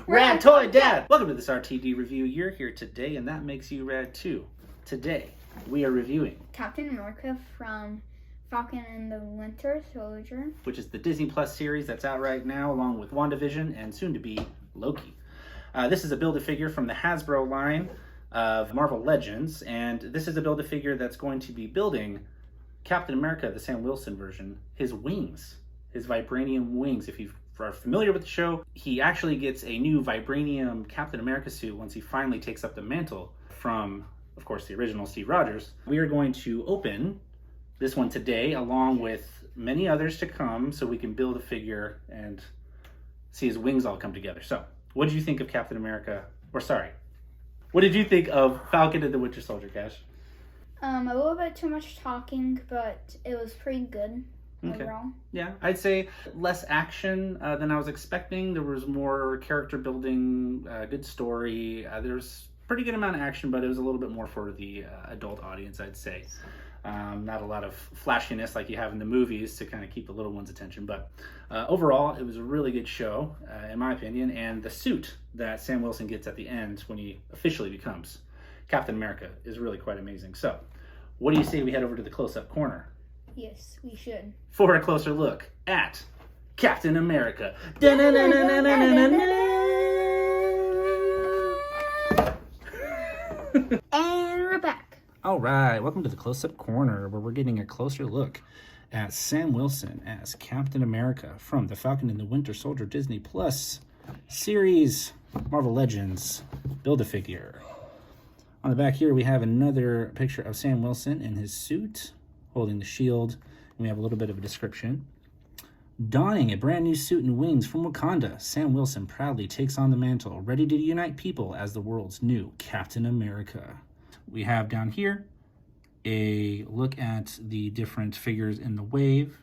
Rad Toy Dad! Welcome to this RTD review. You're here today, and that makes you rad too. Today, we are reviewing Captain America from Falcon and the Winter Soldier, which is the Disney Plus series that's out right now, along with WandaVision and soon to be Loki. This is a Build-A-Figure from the Hasbro line of Marvel Legends, and this is a Build-A-Figure that's going to be building Captain America, the Sam Wilson version, his wings, his vibranium wings. If you are familiar with the show, he actually gets a new vibranium Captain America suit once he finally takes up the mantle from, of course, the original Steve Rogers. We are going to open this one today, along with many others to come, so we can build a figure and see his wings all come together. So, what did you think of Captain America? What did you think of Falcon and the Winter Soldier, Cash? A little bit too much talking, but it was pretty good overall. Yeah, I'd say less action than I was expecting. There was more character building, good story. There's pretty good amount of action, but it was a little bit more for the adult audience, I'd say. Not a lot of flashiness like you have in the movies to kind of keep the little one's attention, but overall it was a really good show, in my opinion. And the suit that Sam Wilson gets at the end when he officially becomes Captain America is really quite amazing. So what do you say we head over to the close-up corner? Yes, we should. For a closer look at Captain America. And we're back. All right, welcome to the close-up corner, where we're getting a closer look at Sam Wilson as Captain America from the Falcon and the Winter Soldier Disney Plus series, Marvel Legends Build-A-Figure. On the back here, we have another picture of Sam Wilson in his suit, holding the shield, and we have a little bit of a description. Donning a brand new suit and wings from Wakanda, Sam Wilson proudly takes on the mantle, ready to unite people as the world's new Captain America. We have down here a look at the different figures in the wave.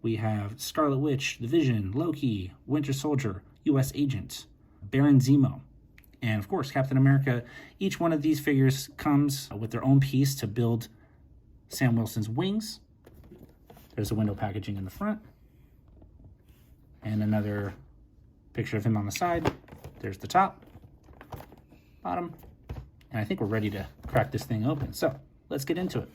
We have Scarlet Witch, the Vision, Loki, Winter Soldier, U.S. Agent, Baron Zemo, and of course Captain America. Each one of these figures comes with their own piece to build Sam Wilson's wings. There's the window packaging in the front, and another picture of him on the side. There's the top, bottom, and I think we're ready to crack this thing open. So let's get into it.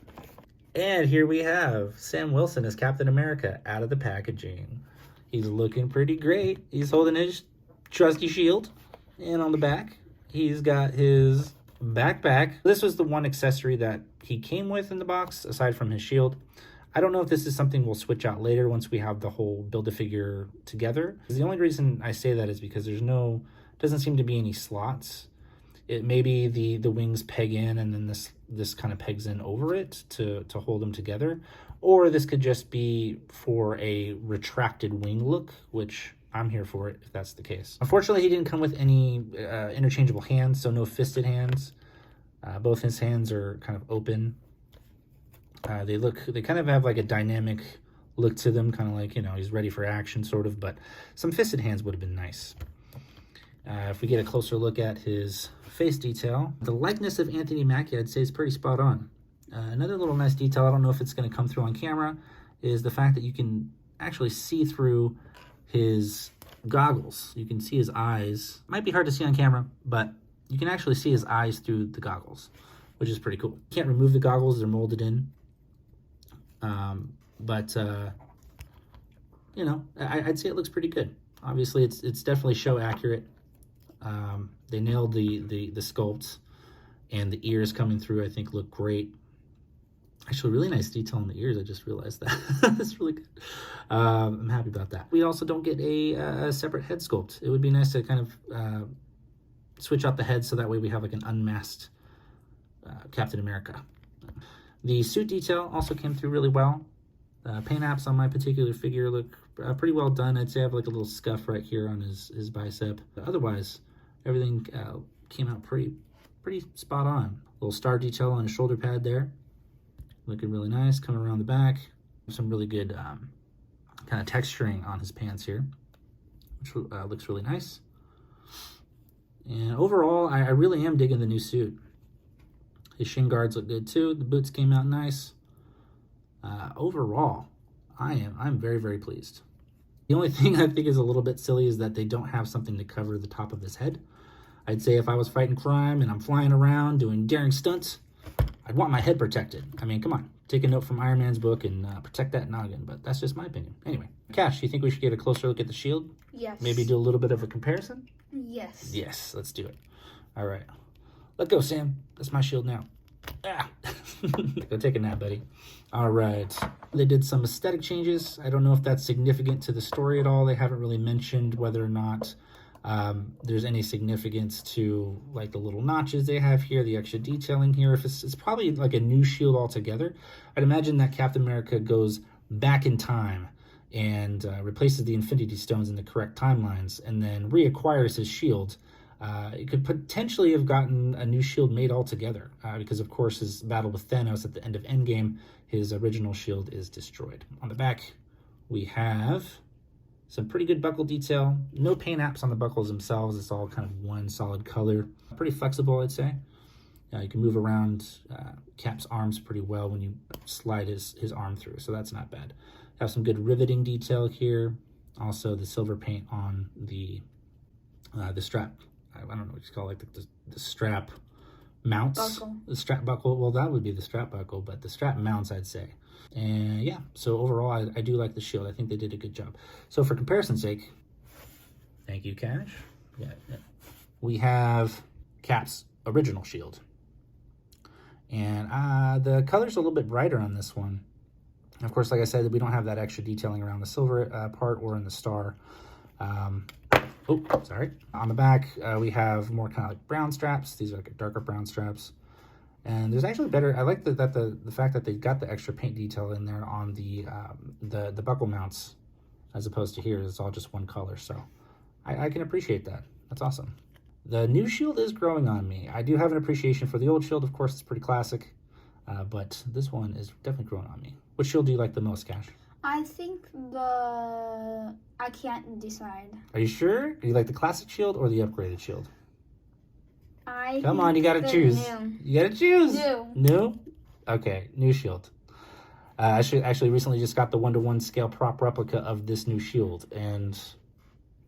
And here we have Sam Wilson as Captain America out of the packaging. He's looking pretty great. He's holding his trusty shield, and on the back, he's got his backpack. This was the one accessory that he came with in the box, aside from his shield. I don't know if this is something we'll switch out later once we have the whole Build-A-Figure together. The only reason I say that is because doesn't seem to be any slots. It may be the wings peg in, and then this kind of pegs in over it to hold them together. Or this could just be for a retracted wing look, which I'm here for it if that's the case. Unfortunately, he didn't come with any interchangeable hands, so no fisted hands. Both his hands are kind of open. They kind of have like a dynamic look to them, kind of like, he's ready for action sort of, but some fisted hands would have been nice. If we get a closer look at his face detail, the likeness of Anthony Mackie, I'd say, is pretty spot on. Another little nice detail, I don't know if it's going to come through on camera, is the fact that you can actually see through his goggles. You can see his eyes. Might be hard to see on camera, but you can actually see his eyes through the goggles, which is pretty cool. Can't remove the goggles, they're molded in. I'd say it looks pretty good. Obviously, it's definitely show accurate. They nailed the sculpts, and the ears coming through, I think, look great. Actually, really nice detail on the ears. I just realized that. That's really good. I'm happy about that. We also don't get a separate head sculpt. It would be nice to kind of switch out the head so that way we have like an unmasked Captain America. The suit detail also came through really well. Paint apps on my particular figure look pretty well done. I'd say I have like a little scuff right here on his bicep. But otherwise, everything came out pretty spot on. Little star detail on his shoulder pad there. Looking really nice. Coming around the back. Some really good kind of texturing on his pants here, which looks really nice. And overall, I really am digging the new suit. His shin guards look good too. The boots came out nice. Overall, I'm very, very pleased. The only thing I think is a little bit silly is that they don't have something to cover the top of his head. I'd say if I was fighting crime and I'm flying around doing daring stunts, I'd want my head protected. I mean, come on. Take a note from Iron Man's book and protect that noggin, but that's just my opinion. Anyway, Cash, you think we should get a closer look at the shield? Yes. Maybe do a little bit of a comparison? Yes. Yes, let's do it. All right. Let go, Sam. That's my shield now. Ah. Go take a nap, buddy. All right. They did some aesthetic changes. I don't know if that's significant to the story at all. They haven't really mentioned whether or not there's any significance to like the little notches they have here, the extra detailing here. If it's probably like a new shield altogether. I'd imagine that Captain America goes back in time and replaces the Infinity Stones in the correct timelines and then reacquires his shield. It could potentially have gotten a new shield made altogether because, of course, his battle with Thanos at the end of Endgame, his original shield is destroyed. On the back, we have some pretty good buckle detail. No paint apps on the buckles themselves. It's all kind of one solid color. Pretty flexible, I'd say. You can move around Cap's arms pretty well when you slide his arm through, so that's not bad. Have some good riveting detail here. Also, the silver paint on the strap. I don't know what you call it, like the strap mounts. Buckle. The strap buckle. Well, that would be the strap buckle, but the strap mounts, I'd say. And yeah, so overall, I do like the shield. I think they did a good job. So for comparison's sake, thank you, Cash. Yeah. We have Cap's original shield. And the color's a little bit brighter on this one. Of course, like I said, we don't have that extra detailing around the silver part or in the star. Oh, sorry. On the back, we have more kind of like brown straps. These are like darker brown straps. And there's actually better, I like the fact that they got the extra paint detail in there on the buckle mounts, as opposed to here, it's all just one color. So I can appreciate that. That's awesome. The new shield is growing on me. I do have an appreciation for the old shield. Of course, it's pretty classic, but this one is definitely growing on me. Which shield do you like the most, Cash? I think I can't decide. Are you sure? Do you like the classic shield or the upgraded shield? Come Think on, you gotta choose. New. You gotta choose. New. New? Okay, new shield. I actually recently just got the 1-to-1 scale prop replica of this new shield, and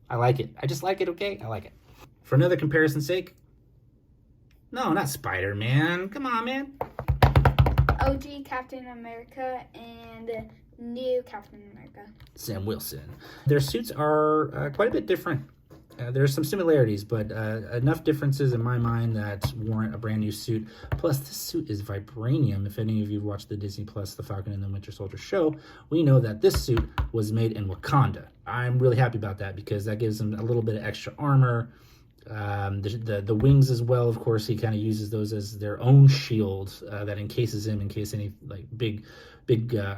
I like it. I just like it, okay? I like it. For another comparison's sake, no, not Spider-Man. Come on, man. OG Captain America and new Captain America. Sam Wilson. Their suits are quite a bit different. There's some similarities, but enough differences in my mind that warrant a brand new suit. Plus, this suit is vibranium. If any of you have watched the Disney Plus The Falcon and the Winter Soldier show, we know that this suit was made in Wakanda. I'm really happy about that because that gives them a little bit of extra armor. The wings as well, of course, he kind of uses those as their own shield that encases him in case any like big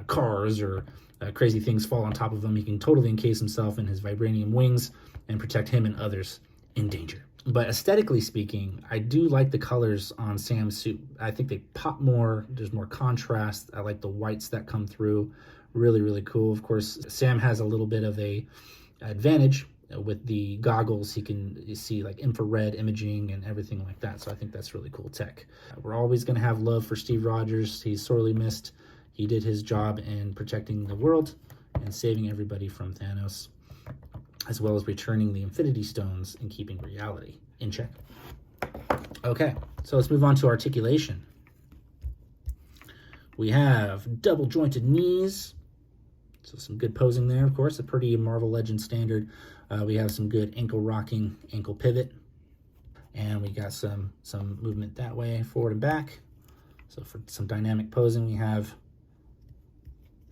cars or crazy things fall on top of him. He can totally encase himself in his vibranium wings and protect him and others in danger. But aesthetically speaking, I do like the colors on Sam's suit. I think they pop more. There's more contrast. I like the whites that come through. Really, really cool. Of course, Sam has a little bit of a advantage with the goggles. He can see like infrared imaging and everything like that. So I think that's really cool tech. We're always going to have love for Steve Rogers. He's sorely missed. He did his job in protecting the world and saving everybody from Thanos, as well as returning the Infinity Stones and keeping reality in check. Okay, so let's move on to articulation. We have double jointed knees. So some good posing there, of course, a pretty Marvel Legends standard. We have some good ankle rocking, ankle pivot. And we got some movement that way, forward and back. So for some dynamic posing, we have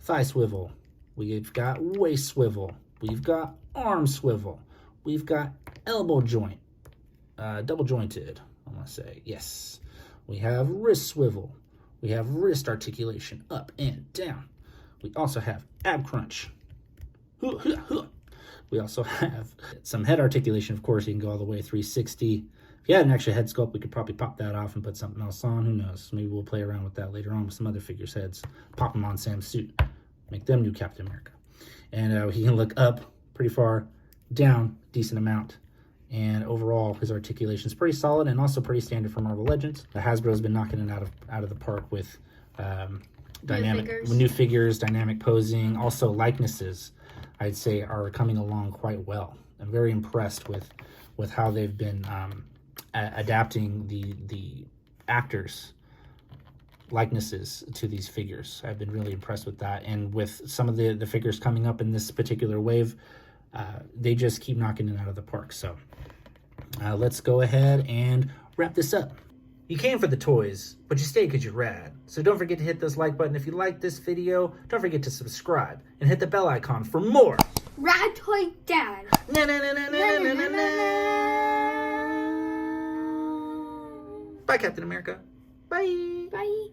thigh swivel. We've got waist swivel. We've got arm swivel. We've got elbow joint, double jointed, I want to say. Yes. We have wrist swivel. We have wrist articulation up and down. We also have ab crunch. We also have some head articulation. Of course, you can go all the way 360. If you had an extra head sculpt, we could probably pop that off and put something else on. Who knows? Maybe we'll play around with that later on with some other figures' heads. Pop them on Sam's suit. Make them new Captain America. And he can look up pretty far, down decent amount. And overall, his articulation is pretty solid and also pretty standard for Marvel Legends. Hasbro's been knocking it out of the park with new figures, dynamic posing, also likenesses. I'd say are coming along quite well. I'm very impressed with how they've been adapting the actors' likenesses to these figures. I've been really impressed with that, and with some of the figures coming up in this particular wave, they just keep knocking it out of the park. So let's go ahead and wrap this up. You came for the toys, but you stayed because you're rad. So don't forget to hit this like button if you like this video. Don't forget to subscribe and hit the bell icon for more Rad Toy Dad. Na, na, na, na, na, na, na, na. Bye, Captain America. Bye. Bye.